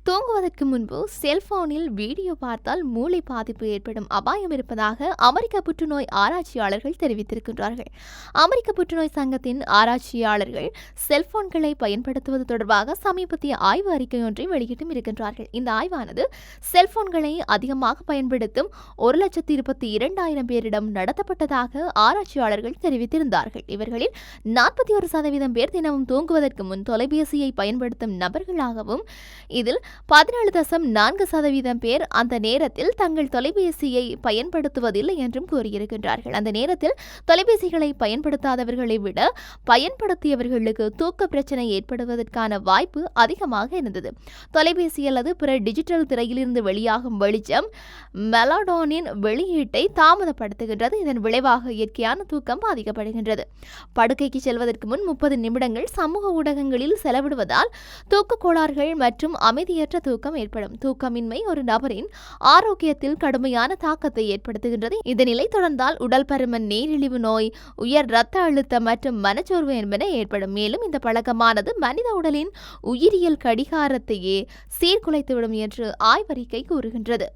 தூங்குவதற்கு முன்பு செல்போனில் வீடியோ பார்த்தால் மூளை பாதிப்பு ஏற்படும் அபாயம் இருப்பதாக அமெரிக்க புற்றுநோய் ஆராய்ச்சியாளர்கள் தெரிவித்திருக்கின்றார்கள். அமெரிக்க புற்றுநோய் சங்கத்தின் ஆராய்ச்சியாளர்கள் செல்போன்களை பயன்படுத்துவது தொடர்பாக சமீபத்திய ஆய்வு அறிக்கை ஒன்றை வெளியிட்டும் இருக்கின்றார்கள். இந்த ஆய்வானது செல்போன்களை அதிகமாக பயன்படுத்தும் 1,22,000 பேரிடம் நடத்தப்பட்டதாக ஆராய்ச்சியாளர்கள் தெரிவித்திருந்தார்கள். இவர்களில் 41% பேர் தினமும் தூங்குவதற்கு முன் தொலைபேசியை பயன்படுத்தும் நபர்களாகவும், இதில் 17.4% பேர் அந்த நேரத்தில் தங்கள் தொலைபேசியை பயன்படுத்துவதில்லை என்றும் கூறியிருக்கின்றார்கள். அந்த நேரத்தில் தொலைபேசிகளை பயன்படுத்தாதவர்களை விட பயன்படுத்தியவர்களுக்கு தூக்க பிரச்சனை ஏற்படுவதற்கான வாய்ப்பு அதிகமாக இருந்தது. தொலைபேசி அல்லது பிற டிஜிட்டல் திரையிலிருந்து வெளியாகும் வெளிச்சம் மெலடோனின் வெளியீட்டை தாமதப்படுத்துகின்றது. இதன் விளைவாக இயற்கையான தூக்கம் பாதிக்கப்படுகின்றது. படுக்கைக்கு செல்வதற்கு முன் 30 நிமிடங்கள் சமூக ஊடகங்களில் செலவிடுவதால் தூக்க கோளாறுகள் மற்றும் அமைதியற்ற தூக்கம் ஏற்படும். தூக்கமின்மை ஒரு நபரின் ஆரோக்கியத்தில் கடுமையான தாக்கத்தை ஏற்படுத்துகின்றது. இந்த நிலை தொடர்ந்தால் உடல் பருமன், நீரிழிவு நோய், உயர் இரத்த அழுத்தம் மற்றும் மனச்சோர்வு என்பன ஏற்படும். மேலும் இந்த பழக்கமானது மனித உடலின் உயிரியல் கடிகாரத்தையே சீர்குலைத்துவிடும் என்று ஆய்வறிக்கை கூறுகின்றது.